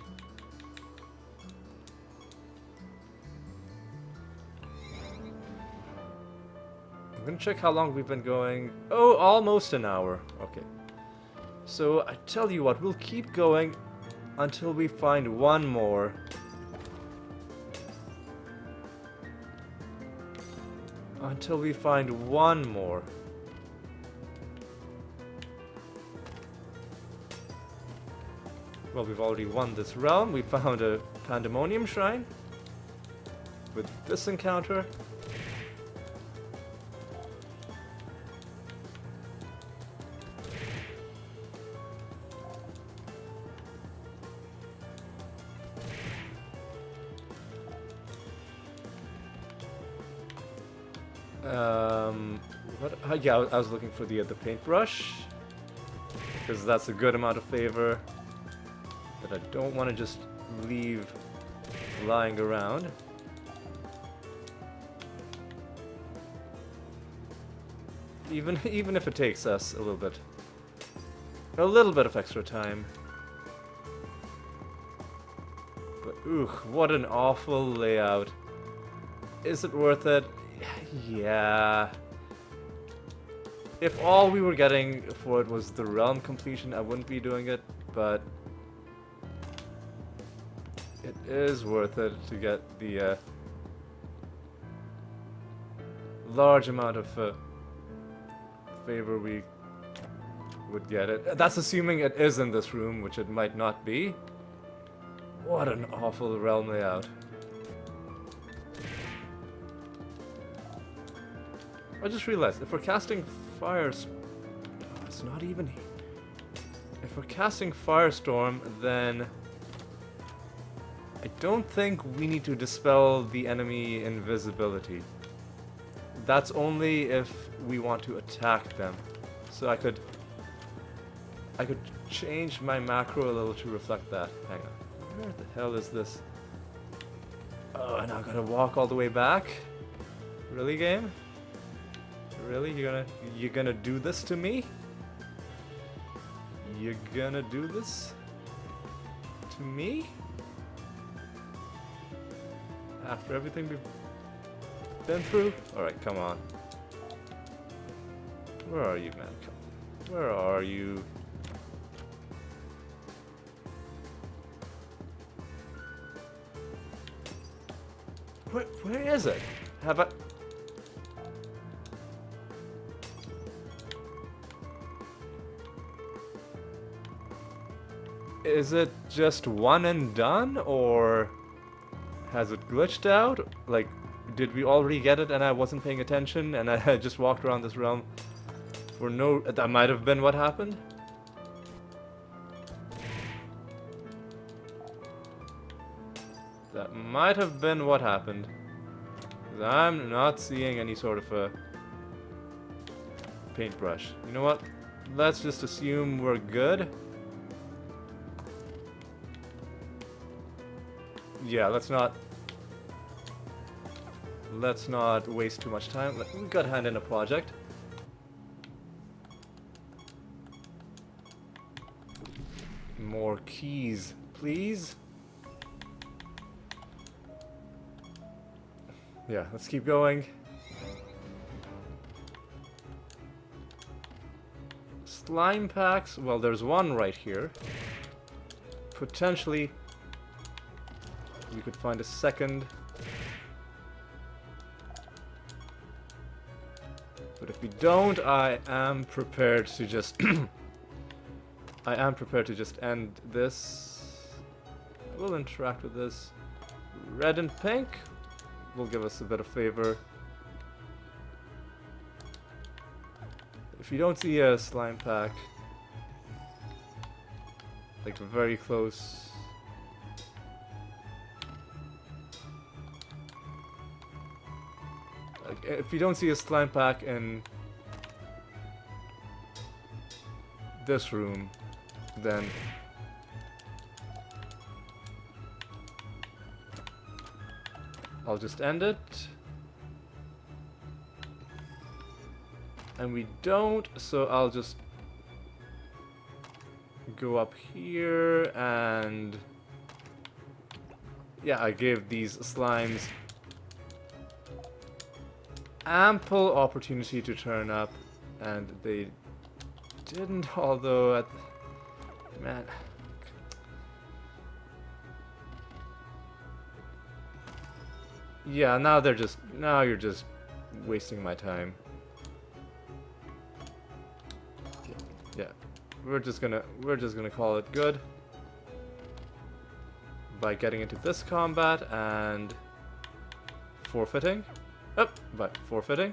I'm gonna check how long we've been going. Oh, almost an hour. Okay. So I tell you what, we'll keep going until we find one more. Until we find one more. Well, we've already won this realm. We found a Pandemonium Shrine with this encounter. Yeah, I was looking for the paintbrush, because that's a good amount of favor that I don't want to just leave lying around. Even if it takes us a little bit of extra time. But ooh, what an awful layout. Is it worth it? Yeah. If all we were getting for it was the realm completion, I wouldn't be doing it, but it is worth it to get the large amount of favor we would get it. That's assuming it is in this room, which it might not be. What an awful realm layout. I just realized, if we're casting it's not even... If we're casting Firestorm, then I don't think we need to dispel the enemy invisibility. That's only if we want to attack them. So I could change my macro a little to reflect that. Hang on. Where the hell is this? Oh, and I gotta walk all the way back? Really, game? Really? You're gonna do this to me? You're gonna do this to me? After everything we've been through? Alright, come on. Where are you, man? Where are you? Where is it? Have I... Is it just one and done, or has it glitched out? Like, did we already get it and I wasn't paying attention and I just walked around this realm for no... That might have been what happened? That might have been what happened. 'Cause I'm not seeing any sort of a paintbrush. You know what? Let's just assume we're good. Yeah, let's not waste too much time. We've got to hand in a project. More keys, please. Yeah, let's keep going. Slime packs. Well, there's one right here. Potentially we could find a second. But if we don't, I am prepared to just I am prepared to just end this. We'll interact with this. Red and pink will give us a bit of favor. If you don't see a slime pack, like very close. If you don't see a slime pack in this room, then I'll just end it. And we don't, so I'll just go up here and yeah, I gave these slimes ample opportunity to turn up, and they didn't, although man. Yeah, now you're just wasting my time. Yeah. We're just gonna call it good by getting into this combat and forfeiting. Oh, but forfeiting.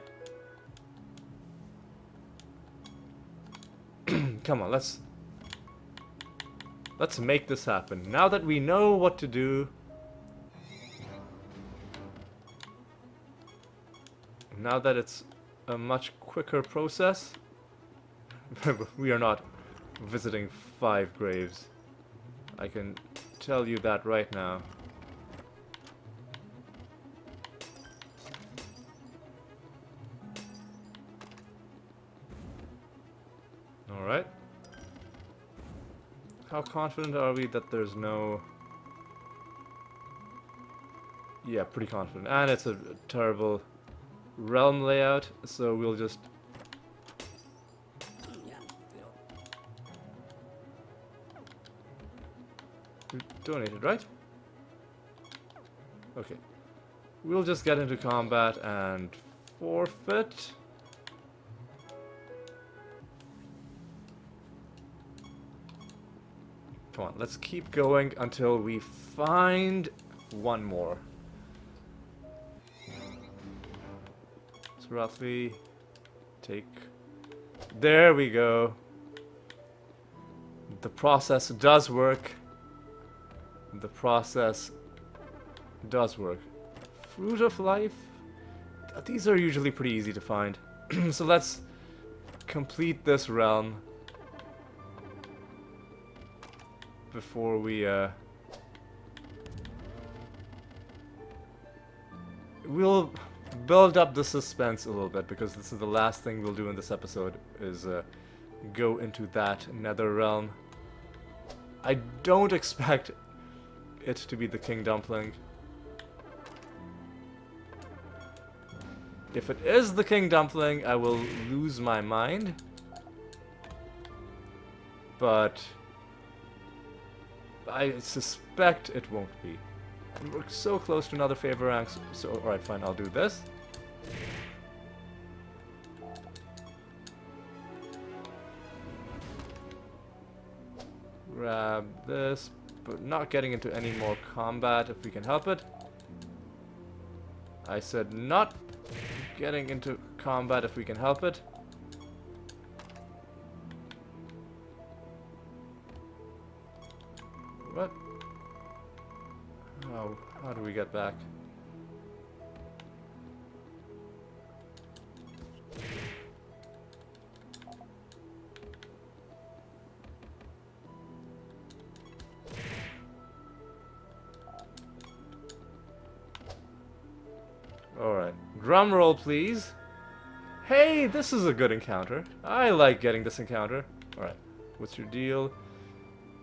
Come on, let's make this happen. Now that we know what to do, now that it's a much quicker process, we are not visiting 5 graves. I can tell you that right now. how confident are we that there's no... Yeah, pretty confident. And it's a terrible realm layout, so we'll just... You donated, right? Okay. We'll just get into combat and forfeit. Come on, let's keep going until we find one more. So roughly take... There we go. The process does work. The process does work. Fruit of life? These are usually pretty easy to find. So let's complete this realm before we we'll build up the suspense a little bit, because this is the last thing we'll do in this episode, is go into that nether realm. I don't expect it to be the King Dumpling. If it is the King Dumpling, I will lose my mind. But I suspect it won't be. And we're so close to another favor rank, so alright, fine, I'll do this. Grab this, but not getting into any more combat if we can help it. I said not getting into combat if we can help it. What? Oh, how do we get back? Alright. Drum roll, please. Hey, this is a good encounter. I like getting this encounter. Alright. What's your deal?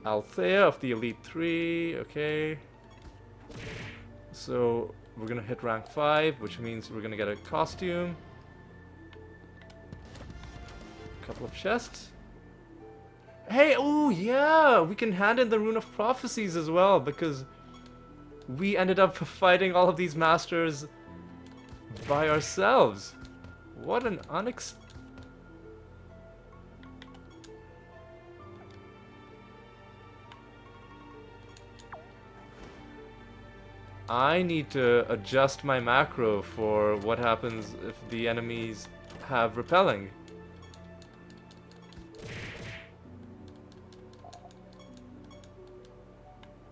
Althea of the Elite 3. Okay. So, we're gonna hit rank 5, which means we're gonna get a costume. A couple of chests. Hey, oh yeah! We can hand in the Rune of Prophecies as well, because we ended up fighting all of these masters by ourselves. What an I need to adjust my macro for what happens if the enemies have repelling.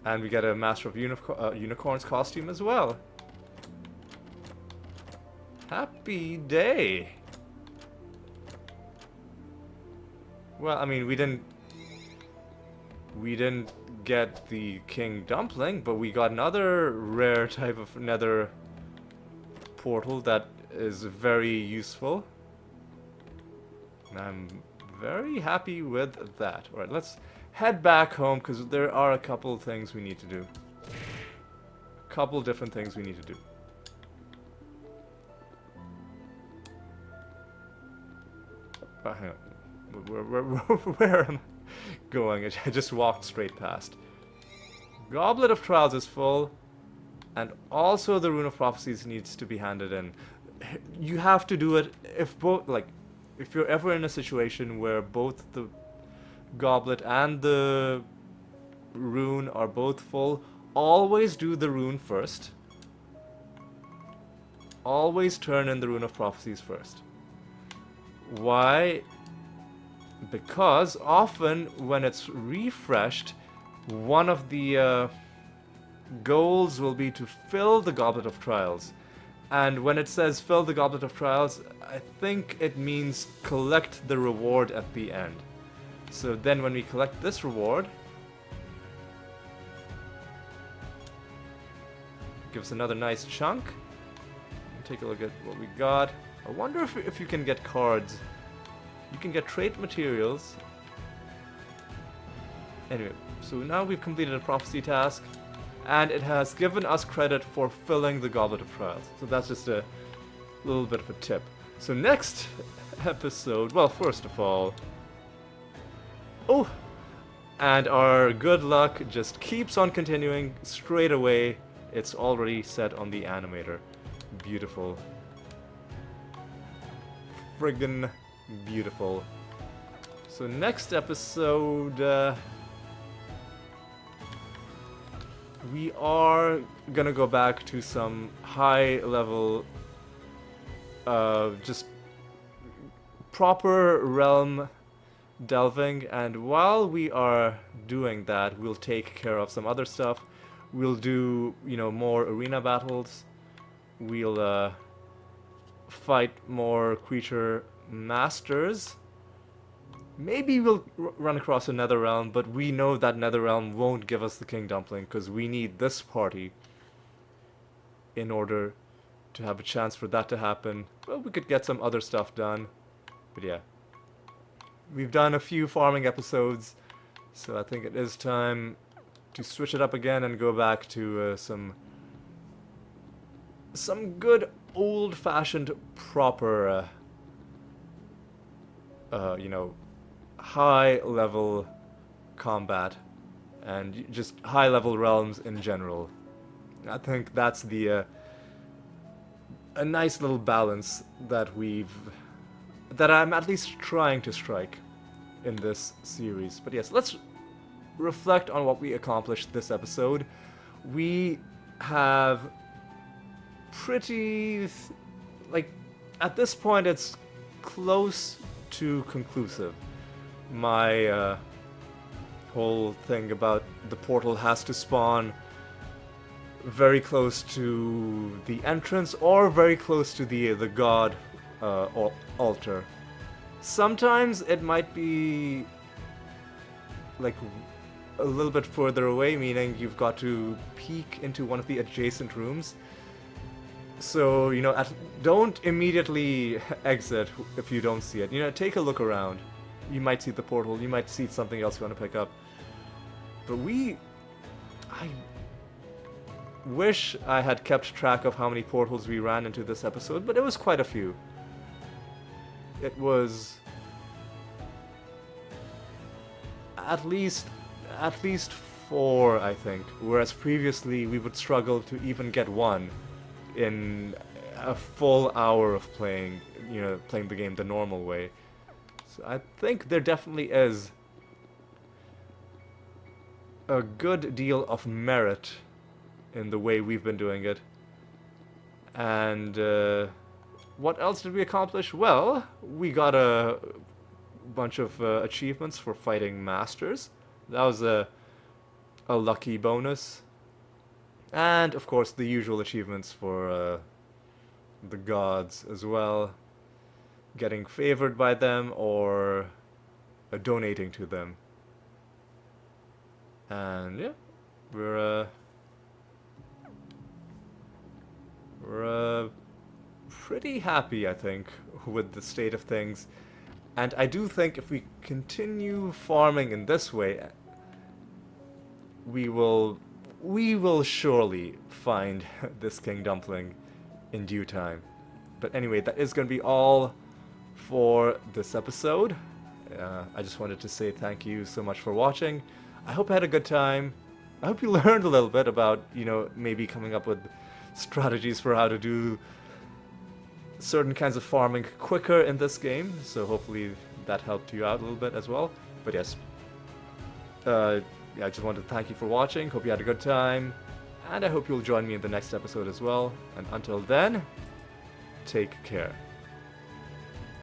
And we get a Master of Unicorns costume as well. Happy day. Well, I mean, we didn't get the King Dumpling, but we got another rare type of nether portal that is very useful. And I'm very happy with that. Alright, let's head back home, because there are a couple things we need to do. A couple different things we need to do. Hang on. Where am I going? I just walked straight past. Goblet of Trials is full, and also the Rune of Prophecies needs to be handed in. You have to do it if both, like, if you're ever in a situation where both the goblet and the rune are both full, always do the rune first. Always turn in the Rune of Prophecies first. Why? Because often when it's refreshed, one of the goals will be to fill the Goblet of Trials. And when it says fill the Goblet of Trials, I think it means collect the reward at the end. So then when we collect this reward, gives another nice chunk. Take a look at what we got. I wonder if you can get cards. You can get trait materials. Anyway, so now we've completed a prophecy task, and it has given us credit for filling the Goblet of Trials. So that's just a little bit of a tip. So next episode, well, first of all, oh, and our good luck just keeps on continuing straight away. It's already set on the animator. Beautiful. Friggin' beautiful. So next episode, we are gonna go back to some high level, just proper realm delving, and while we are doing that, we'll take care of some other stuff. We'll do, you know, more arena battles. We'll fight more creature masters. Maybe we'll run across a Nether realm, but we know that Nether realm won't give us the King Dumpling, because we need this party in order to have a chance for that to happen. Well, we could get some other stuff done, but yeah. We've done a few farming episodes, so I think it is time to switch it up again and go back to some good old-fashioned proper, you know, high-level combat and just high-level realms in general. I think that's the a nice little balance that I'm at least trying to strike in this series. But yes, let's reflect on what we accomplished this episode. We have pretty, like, at this point it's close to conclusive. My whole thing about the portal has to spawn very close to the entrance or very close to the god altar. Sometimes it might be like a little bit further away, meaning you've got to peek into one of the adjacent rooms. So, you know, don't immediately exit if you don't see it. You know, take a look around. You might see the portal, you might see something else you want to pick up. But I wish I had kept track of how many portals we ran into this episode, but it was quite a few. It was at least 4, I think, whereas previously we would struggle to even get one in a full hour of playing, you know, playing the game the normal way. So I think there definitely is a good deal of merit in the way we've been doing it. And what else did we accomplish? Well, we got a bunch of achievements for fighting masters. That was a lucky bonus. And, of course, the usual achievements for the gods as well. Getting favored by them or donating to them. And, yeah, we're pretty happy, I think, with the state of things. And I do think if we continue farming in this way, we will surely find this King Dumpling in due time. But anyway, that is going to be all for this episode. I just wanted to say thank you so much for watching. I hope you had a good time. I hope you learned a little bit about, you know, maybe coming up with strategies for how to do certain kinds of farming quicker in this game. So hopefully that helped you out a little bit as well. But yes, yeah, I just wanted to thank you for watching. Hope you had a good time. And I hope you'll join me in the next episode as well. And until then, take care.